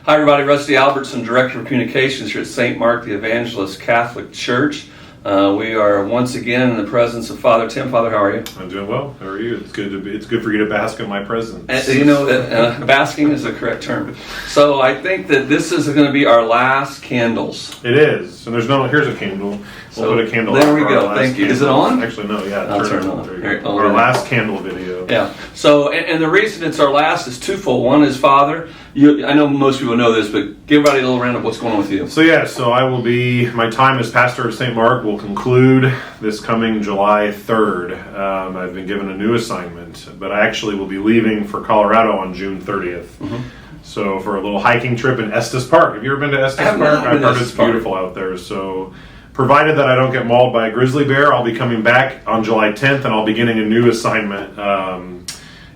Hi everybody, Rusty Albertson, Director of Communications here at St. Mark the Evangelist Catholic Church. We are once again in the presence of Father Tim. Father, how are you? I'm doing well. How are you? It's good for you to bask in my presence. Basking is the correct term. So I think that this is going to be our last candles. It is. And here's a candle. We'll put a candle there on we for go. our last Thank you. candle. Is it on? Actually, no. Yeah. I'll turn it on. There you go. Our last candle video. Yeah. So, and the reason it's our last is twofold. One is, Father, I know most people know this, but give everybody a little round of what's going on with you. So I will be, my time as pastor of St. Mark will conclude this coming July 3rd. I've been given a new assignment, but I actually will be leaving for Colorado on June 30th. Mm-hmm. So for a little hiking trip in Estes Park. Have you ever been to Estes Park? I've heard it's beautiful out there. So provided that I don't get mauled by a grizzly bear, I'll be coming back on July 10th, and I'll be getting a new assignment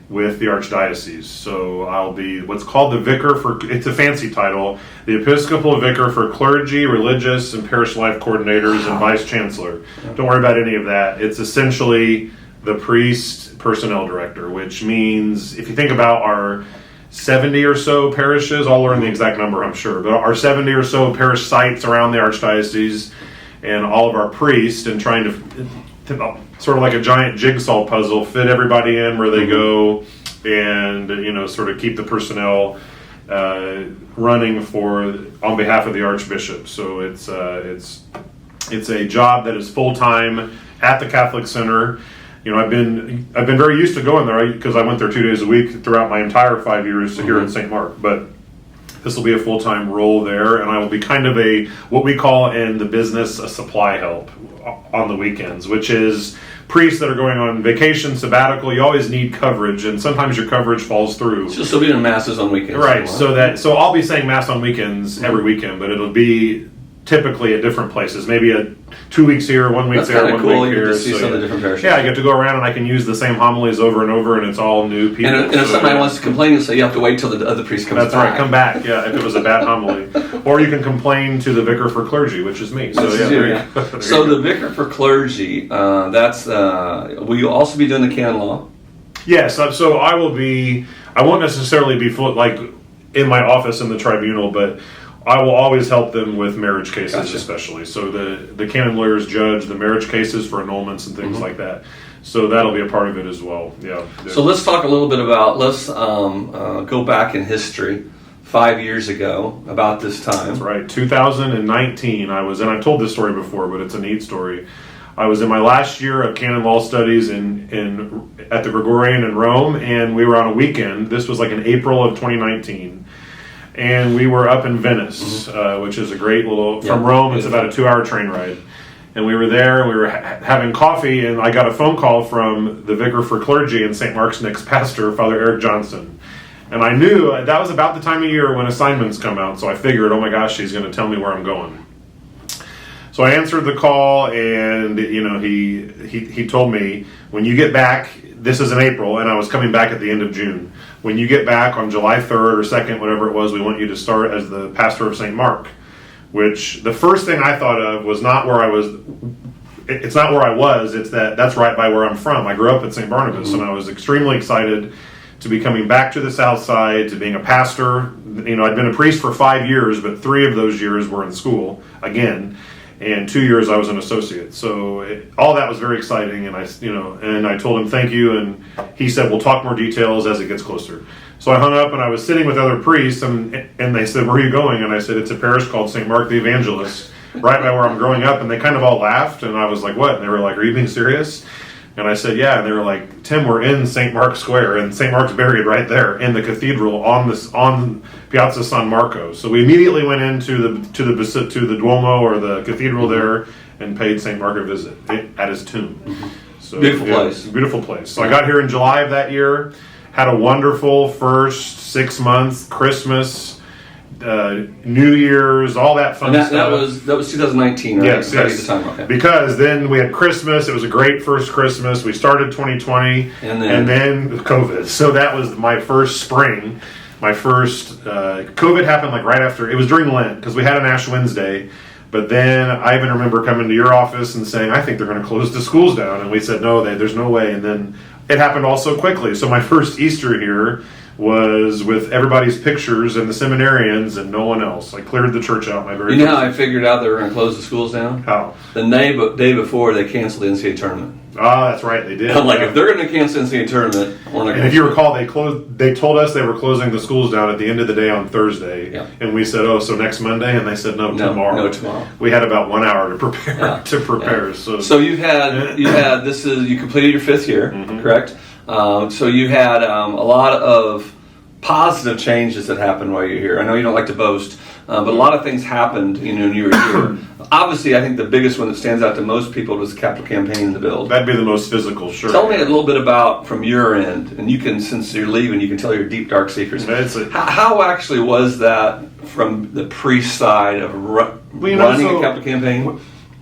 with the Archdiocese. So I'll be what's called the Vicar for, it's a fancy title, the Episcopal Vicar for Clergy, Religious, and Parish Life Coordinators and Vice Chancellor. Don't worry about any of that. It's essentially the Priest Personnel Director, which means, if you think about our 70 or so parishes, I'll learn the exact number, I'm sure, but our 70 or so parish sites around the Archdiocese and all of our priests, and trying to sort of like a giant jigsaw puzzle, fit everybody in where they go, and sort of keep the personnel running on behalf of the Archbishop. So it's a job that is full time at the Catholic Center. I've been very used to going there because I went there 2 days a week throughout my entire 5 years here at St. Mark, but this will be a full-time role there, and I will be kind of what we call in the business a supply help on the weekends, which is priests that are going on vacation, sabbatical. You always need coverage, and sometimes your coverage falls through. So still be doing masses on weekends. Right, so I'll be saying mass on weekends every weekend, but it'll be typically at different places. Maybe 2 weeks here, 1 week That's there, 1 cool. week here. You get to see some of the different parishes. Yeah, I get to go around and I can use the same homilies over and over, and it's all new people. And if somebody wants to complain, you'll say you have to wait till the other priest comes back. That's right, come back, yeah, if it was a bad homily. Or you can complain to the Vicar for Clergy, which is me. So the Vicar for Clergy, will you also be doing the canon law? Yes, so I won't necessarily be in my office in the tribunal, but I will always help them with marriage cases, especially. So the canon lawyers judge the marriage cases for annulments and things like that. So that'll be a part of it as well. Yeah. So let's talk a little bit about, let's go back in history 5 years ago about this time. That's right. 2019, and I've told this story before, but it's a neat story. I was in my last year of canon law studies at the Gregorian in Rome, and we were on a weekend. This was like in April of 2019. And we were up in Venice, which is a great from Rome, it's about a 2-hour train ride. And we were there, and we were having coffee, and I got a phone call from the Vicar for Clergy and St. Mark's next pastor, Father Eric Johnson. And I knew that was about the time of year when assignments come out, so I figured, oh my gosh, he's going to tell me where I'm going. So I answered the call, and he told me, when you get back, this is in April, and I was coming back at the end of June. When you get back on July 3rd or 2nd, whatever it was, we want you to start as the pastor of St. Mark. Which the first thing I thought of was not where I was. It's not where I was. It's that's right by where I'm from. I grew up at St. Barnabas, and I was extremely excited to be coming back to the South Side, to being a pastor. I'd been a priest for 5 years, but 3 of those years were in school again. And 2 years I was an associate. So all that was very exciting, and I told him thank you, and he said we'll talk more details as it gets closer. So I hung up, and I was sitting with other priests, and they said, where are you going? And I said, it's a parish called St. Mark the Evangelist, right by where I'm growing up. And they kind of all laughed, and I was like, what? And they were like, are you being serious? And I said, yeah. And they were like, Tim, we're in St. Mark Square, and St. Mark's buried right there in the cathedral on Piazza San Marco. So we immediately went into the Duomo or the cathedral there and paid St. Mark a visit at his tomb. So, beautiful place. So I got here in July of that year, had a wonderful first 6 months, Christmas, New Year's, all that fun stuff. That was 2019, right? Yes. At the time, okay. Because then we had Christmas. It was a great first Christmas. We started 2020, and then COVID. So that was my first spring. My first COVID happened like right after. It was during Lent because we had an Ash Wednesday. But then I even remember coming to your office and saying, I think they're going to close the schools down. And we said, no, there's no way. And then it happened all so quickly. So my first Easter here was with everybody's pictures and the seminarians and no one else. I cleared the church out my very You know how I figured out they were going to close the schools down? How? The day before, they canceled the NCAA tournament. Ah, that's right, they did. I'm like, if they're going to cancel the NCAA tournament, we're not. And if you recall, they told us they were closing the schools down at the end of the day on Thursday, and we said, "Oh, so next Monday?" And they said, "No, tomorrow." No, tomorrow. We had about 1 hour to prepare. So you completed your 5th year, correct? So you had a lot of positive changes that happened while you're here. I know you don't like to boast, but a lot of things happened, when you were here. Obviously, I think the biggest one that stands out to most people was the capital campaign and the build. That'd be the most physical, sure. Tell me a little bit about from your end, and you can, since you're leaving, you can tell your deep dark secrets. How actually was that from the priest side of running a capital campaign?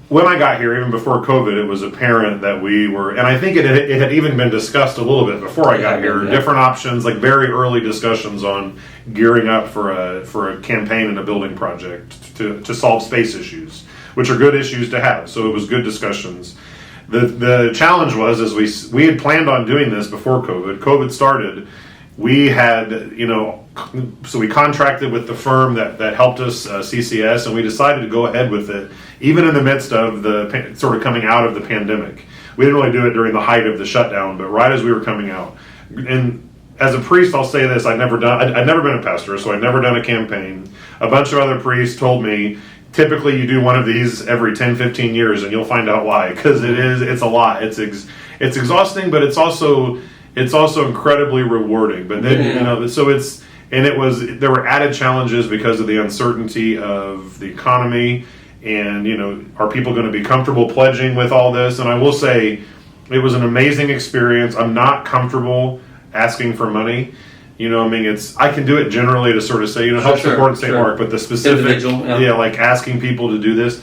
When I got here, even before COVID, it was apparent that we were, and I think it had even been discussed a little bit before I got here. Different options, like very early discussions on gearing up for a campaign and a building project to solve space issues, which are good issues to have. So it was good discussions. The challenge was we had planned on doing this before COVID. COVID started. We had, so we contracted with the firm that helped us, CCS, and we decided to go ahead with it, even in the midst of the sort of coming out of the pandemic. We didn't really do it during the height of the shutdown, but right as we were coming out. And as a priest, I'll say this, I'd never been a pastor, so I'd never done a campaign. A bunch of other priests told me, typically you do one of these every 10, 15 years, and you'll find out why, because it's a lot. It's exhausting, but it's also incredibly rewarding. But then, there were added challenges because of the uncertainty of the economy, and are people going to be comfortable pledging with all this? And I will say, it was an amazing experience. I'm not comfortable asking for money. I can do it generally to sort of say, help support St. Mark, but the specific, like asking people to do this.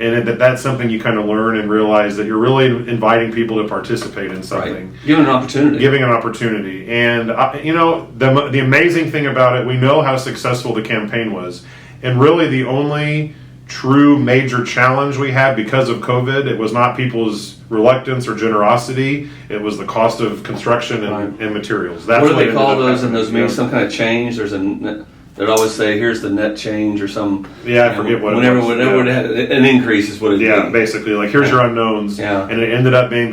And that's something you kind of learn and realize that you're really inviting people to participate in something. Right. Giving an opportunity. And, the amazing thing about it, we know how successful the campaign was. And really the only true major challenge we had because of COVID, it was not people's reluctance or generosity. It was the cost of construction and materials. That's what do they call those in those meetings? Some kind of change? They'd always say, "Here's the net change," or some. Yeah, I forget what. Whenever an increase is what it is. Yeah, basically, like here's your unknowns. Yeah. And it ended up being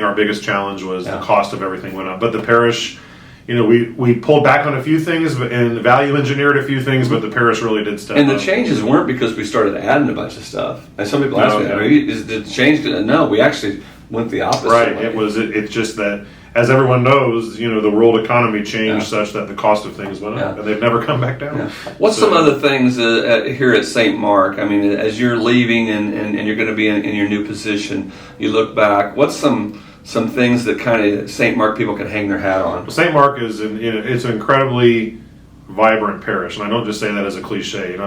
our biggest challenge was the cost of everything went up. But the parish, we pulled back on a few things and value engineered a few things, but the parish really did step up. And the changes weren't because we started adding a bunch of stuff. And some people ask me, "Did the change?" No, we actually went the opposite. Right. It's just that. As everyone knows, the world economy changed such that the cost of things went up, and they've never come back down. Yeah. What's some other things here at St. Mark? I mean, as you're leaving and you're going to be in your new position, you look back. What's some things that kind of St. Mark people can hang their hat on? Well, St. Mark is it's an incredibly vibrant parish, and I don't just say that as a cliche. And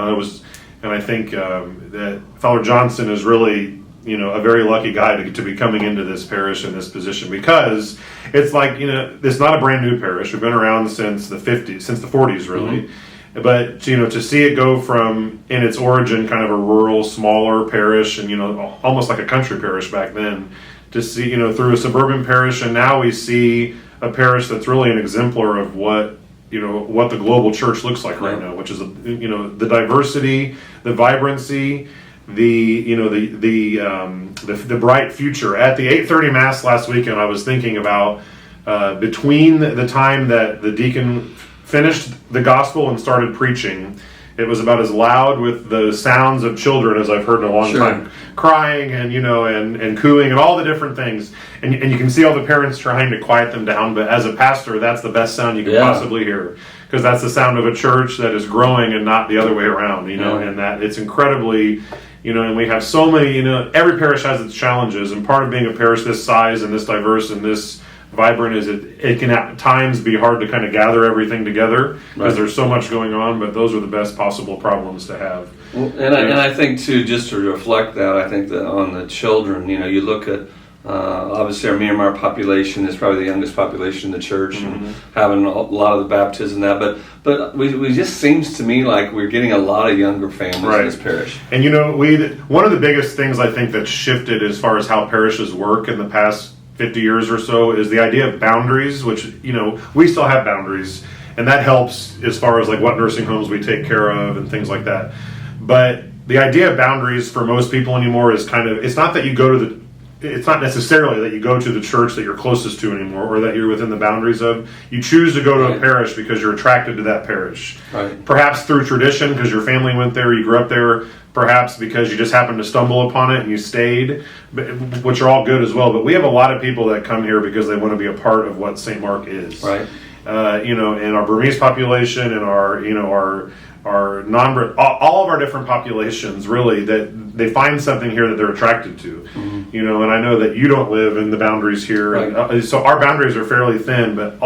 I think that Father Johnson is really a very lucky guy to be coming into this parish in this position, because it's like, it's not a brand new parish. We've been around since the 40s, really. Mm-hmm. But, to see it go from, in its origin, kind of a rural, smaller parish and, almost like a country parish back then, to see, through a suburban parish, and now we see a parish that's really an exemplar of what the global church looks like right now, which is, the diversity, the vibrancy, the bright future. At the 8:30 Mass last weekend, I was thinking about between the time that the deacon finished the gospel and started preaching, it was about as loud with the sounds of children as I've heard in a long time, crying and and cooing and all the different things, and you can see all the parents trying to quiet them down. But as a pastor, that's the best sound you can possibly hear, because that's the sound of a church that is growing and not the other way around. And that it's incredibly. And we have so many, every parish has its challenges, and part of being a parish this size and this diverse and this vibrant is it can at times be hard to kind of gather everything together because there's so much going on, but those are the best possible problems to have. Well, and I think too, just to reflect that, I think that on the children, you look at obviously our Myanmar population is probably the youngest population in the church, and having a lot of the baptism but we just seems to me like we're getting a lot of younger families in this parish. And one of the biggest things I think that shifted as far as how parishes work in the past 50 years or so is the idea of boundaries, which, you know, we still have boundaries, and that helps as far as like what nursing homes we take care of and things like that. But the idea of boundaries for most people anymore is kind of, it's not necessarily that you go to the church that you're closest to anymore, or that you're within the boundaries of. You choose to go to a parish because you're attracted to that parish. Right. Perhaps through tradition, because your family went there, you grew up there. Perhaps because you just happened to stumble upon it and you stayed, which are all good as well. But we have a lot of people that come here because they want to be a part of what St. Mark is. Right. You know, in our Burmese population and our non, all of our different populations, really, that they find something here that they're attracted to. Mm-hmm. You know, and I know that you don't live in the boundaries here, right. And, so our boundaries are fairly thin. But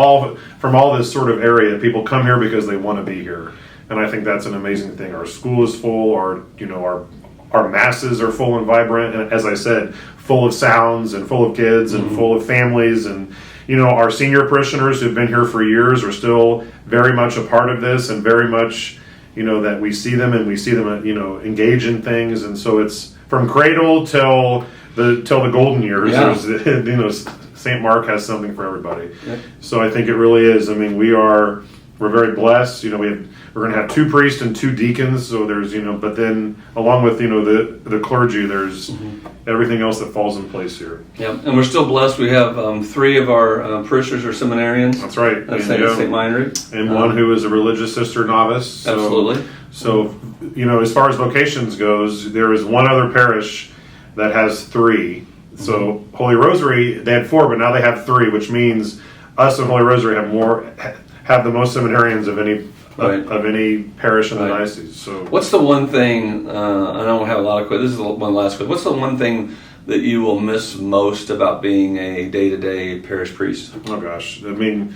from all this sort of area, people come here because they want to be here. And I think that's an amazing thing. Our school is full. Our masses are full and vibrant. And as I said, full of sounds and full of kids and full of families. And, you know, our senior parishioners who've been here for years are still very much a part of this, and very much, you know, that we see them you know, engage in things. And so it's from cradle till the golden years. Yeah. You know, St. Mark has something for everybody. Yep. So I think it really is. I mean, we're very blessed. You know, we're going to have 2 priests and 2 deacons. So there's, you know, but then along with, you know, the clergy, there's everything else that falls in place here. Yeah, and we're still blessed. We have 3 of our parishioners are seminarians. That's right. At St. Minery. And one who is a religious sister novice. So, absolutely. So, you know, as far as vocations goes, there is one other parish that has 3. So Holy Rosary, they had 4, but now they have 3, which means us and Holy Rosary have the most seminarians of any of any parish in the diocese. So, what's the one thing? I don't have a lot of questions. This is one last question. What's the one thing that you will miss most about being a day-to-day parish priest? Oh gosh, I mean,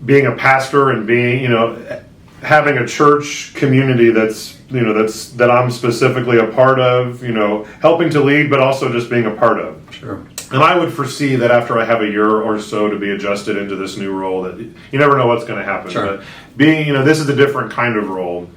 being a pastor and being, you know, having a church community that I'm specifically a part of, you know, helping to lead, but also just being a part of. Sure. And I would foresee that after I have a year or so to be adjusted into this new role, that you never know what's going to happen. Sure. But being, you know, this is a different kind of role.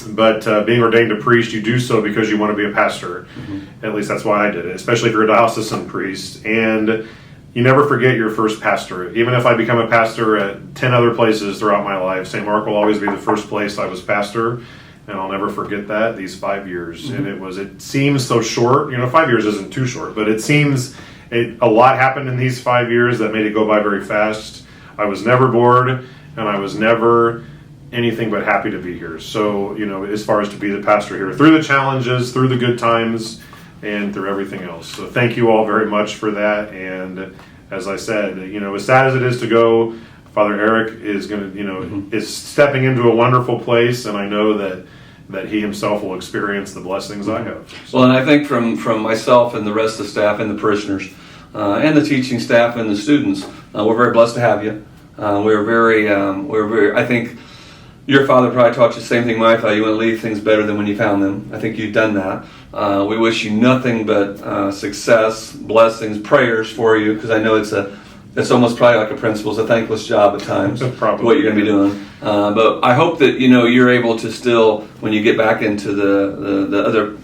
But being ordained a priest, you do so because you want to be a pastor. Mm-hmm. At least that's why I did it, especially if you're a diocesan priest. And you never forget your first pastor. Even if I become a pastor at 10 other places throughout my life, St. Mark will always be the first place I was pastor. And I'll never forget that, these 5 years. Mm-hmm. And it seems so short. You know, 5 years isn't too short, but it seems a lot happened in these 5 years that made it go by very fast. I was never bored, and I was never anything but happy to be here. So, you know, as far as to be the pastor here, through the challenges, through the good times, and through everything else. So thank you all very much for that. And as I said, you know, as sad as it is to go, Father Eric is going to, you know, is stepping into a wonderful place, and I know that he himself will experience the blessings I have. So. Well, and I think from myself and the rest of the staff and the parishioners and the teaching staff and the students, we're very blessed to have you. We're very, I think your father probably taught you the same thing my father. You want to leave things better than when you found them. I think you've done that. We wish you nothing but success, blessings, prayers for you, because I know it's almost probably like a principal. It's a thankless job at times, Probably, what you're going to be doing. But I hope that, you know, you're able to still, when you get back into the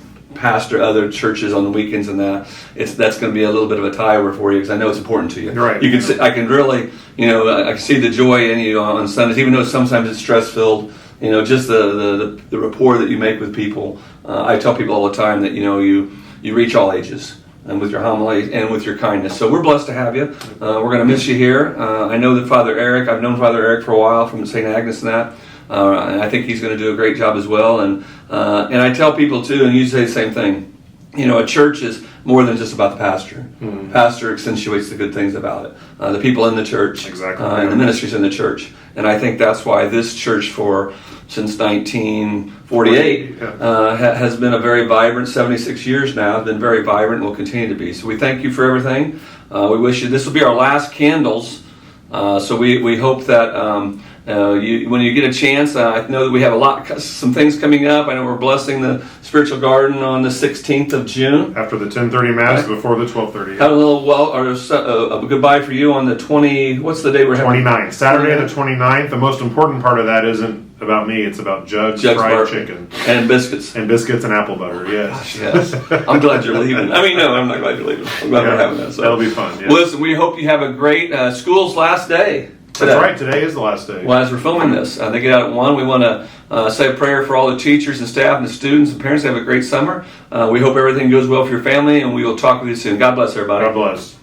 other churches on the weekends and that's going to be a little bit of a tie-over for you, because I know it's important to you. Right. You can I can really, you know, I can see the joy in you on Sundays, even though sometimes it's stress-filled. You know, just the rapport that you make with people. I tell people all the time that, you know, you reach all ages. And with your homily and with your kindness. So we're blessed to have you. We're going to miss you here. I know that Father Eric, I've known Father Eric for a while from St. Agnes and that. And I think he's going to do a great job as well. And I tell people too, and you say the same thing, you know, a church is more than just about the pastor. Mm-hmm. Pastor accentuates the good things about it. The people in the church, exactly. And the ministries in the church. And I think that's why this church since 1948 has been a very vibrant, 76 years now, has been very vibrant and will continue to be. So we thank you for everything. We wish you, this will be our last candles. So we hope that when you get a chance, I know that we have some things coming up. I know we're blessing the spiritual garden on the 16th of June. After the 10:30 Mass, before the 12:30. Have a little goodbye for you on the 20, what's the day we're having? 29th. Saturday the 29th. The most important part of that isn't about me, it's about Jug's Jug's fried Barbecue. chicken. And biscuits. And biscuits and apple butter, yes. Yes. I'm glad you're leaving. I mean, no, I'm not glad you're leaving. I'm glad we're having that. So. That'll be fun. Yeah. Well, listen, we hope you have a great school's last day today. That's right. Today is the last day. Well, as we're filming this, they get out at 1. We want to say a prayer for all the teachers and staff and the students and parents. Have a great summer. We hope everything goes well for your family, and we will talk with you soon. God bless everybody. God bless.